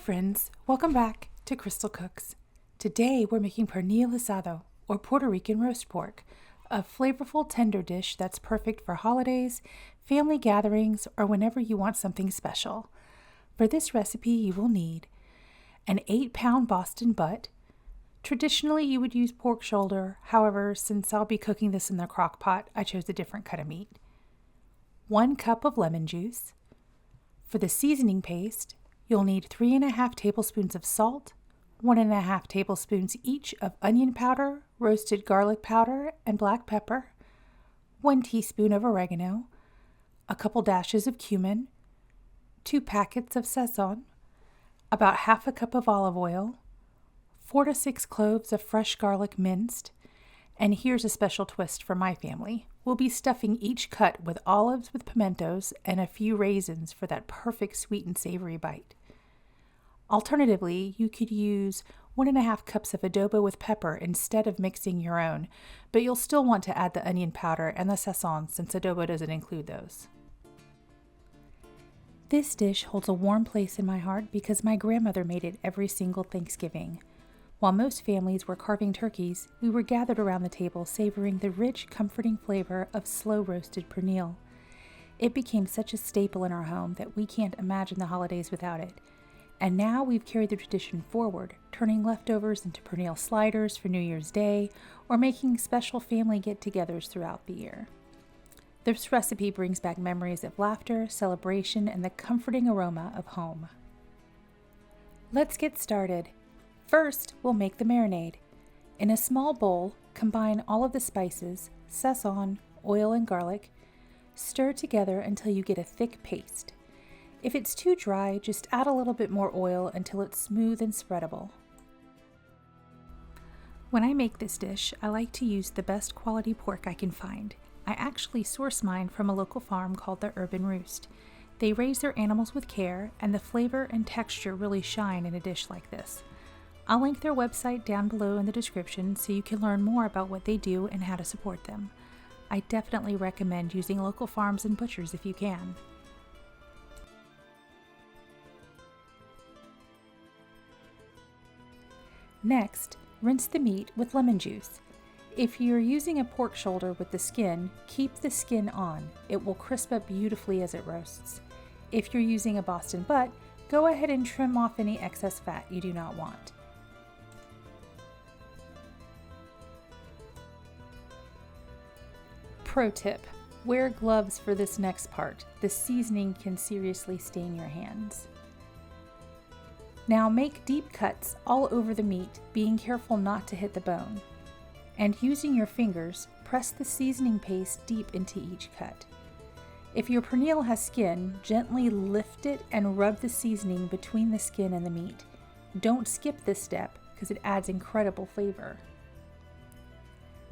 friends, welcome back to CrystalCooks. Today we're making Pernil Asado, or Puerto Rican roast pork, a flavorful tender dish that's perfect for holidays, family gatherings, or whenever you want something special. For this recipe you will need an 8-pound Boston butt. Traditionally you would use pork shoulder, however, since I'll be cooking this in the Crockpot, I chose a different cut of meat. 1 cup of lemon juice. For the seasoning paste, you'll need 3½ tablespoons of salt, 1½ tablespoons each of onion powder, roasted garlic powder, and black pepper, 1 teaspoon of oregano, a couple dashes of cumin, 2 packets of sazón, about ½ a cup of olive oil, 4 to 6 cloves of fresh garlic minced, and here's a special twist for my family. We'll be stuffing each cut with olives with pimentos and a few raisins for that perfect sweet and savory bite. Alternatively, you could use 1½ cups of adobo with pepper instead of mixing your own, but you'll still want to add the onion powder and the sazón since adobo doesn't include those. This dish holds a warm place in my heart because my grandmother made it every single Thanksgiving. While most families were carving turkeys, we were gathered around the table savoring the rich, comforting flavor of slow-roasted pernil. It became such a staple in our home that we can't imagine the holidays without it. And now we've carried the tradition forward, turning leftovers into pernil sliders for New Year's Day, or making special family get-togethers throughout the year. This recipe brings back memories of laughter, celebration, and the comforting aroma of home. Let's get started. First, we'll make the marinade. In a small bowl, combine all of the spices, sazón, oil, and garlic. Stir together until you get a thick paste. If it's too dry, just add a little bit more oil until it's smooth and spreadable. When I make this dish, I like to use the best quality pork I can find. I actually source mine from a local farm called theurbanroost. They raise their animals with care, and the flavor and texture really shine in a dish like this. I'll link their website down below in the description so you can learn more about what they do and how to support them. I definitely recommend using local farms and butchers if you can. Next, rinse the meat with lemon juice. If you're using a pork shoulder with the skin, keep the skin on. It will crisp up beautifully as it roasts. If you're using a Boston butt, go ahead and trim off any excess fat you do not want. Pro tip: wear gloves for this next part. The seasoning can seriously stain your hands. Now make deep cuts all over the meat, being careful not to hit the bone. And using your fingers, press the seasoning paste deep into each cut. If your pernil has skin, gently lift it and rub the seasoning between the skin and the meat. Don't skip this step because it adds incredible flavor.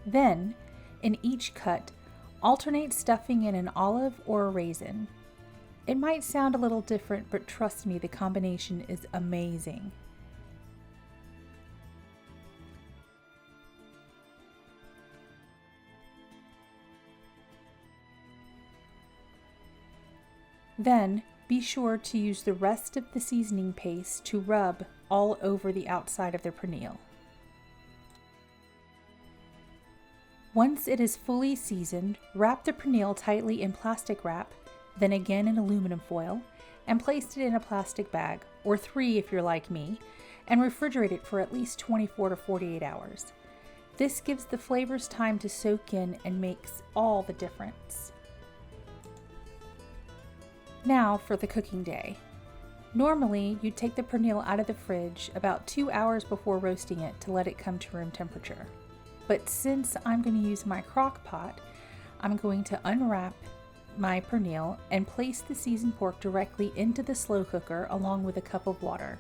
Then, in each cut, alternate stuffing in an olive or a raisin. It might sound a little different, but trust me, the combination is amazing. Then, be sure to use the rest of the seasoning paste to rub all over the outside of the pernil. Once it is fully seasoned, wrap the pernil tightly in plastic wrap, then again in aluminum foil, and place it in a plastic bag, or 3 if you're like me, and refrigerate it for at least 24 to 48 hours. This gives the flavors time to soak in and makes all the difference. Now for the cooking day. Normally, you'd take the pernil out of the fridge about 2 hours before roasting it to let it come to room temperature. But since I'm going to use my crock pot, I'm going to unwrap my pernil and place the seasoned pork directly into the slow cooker along with a cup of water.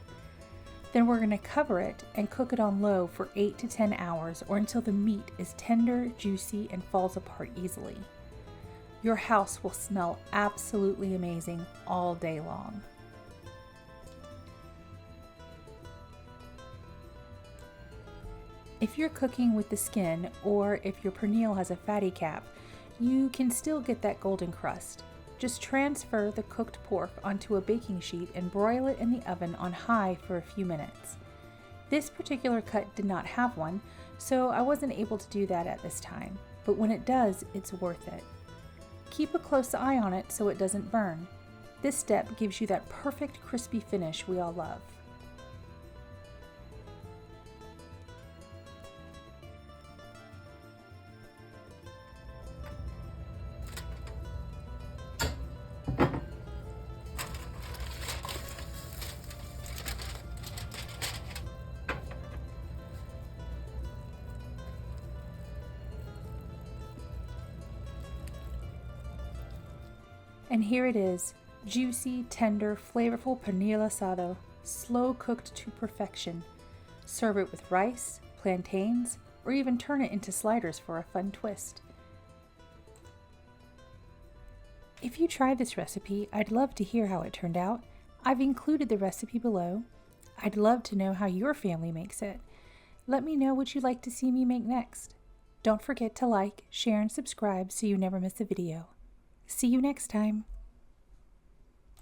Then we're going to cover it and cook it on low for 8 to 10 hours or until the meat is tender, juicy, and falls apart easily. Your house will smell absolutely amazing all day long. If you're cooking with the skin or if your pernil has a fatty cap, you can still get that golden crust. Just transfer the cooked pork onto a baking sheet and broil it in the oven on high for a few minutes. This particular cut did not have one, so I wasn't able to do that at this time, but when it does, it's worth it. Keep a close eye on it so it doesn't burn. This step gives you that perfect crispy finish we all love. And here it is, juicy, tender, flavorful Pernil Asado, slow cooked to perfection. Serve it with rice, plantains, or even turn it into sliders for a fun twist. If you try this recipe, I'd love to hear how it turned out. I've included the recipe below. I'd love to know how your family makes it. Let me know what you'd like to see me make next. Don't forget to like, share, and subscribe so you never miss a video. See you next time.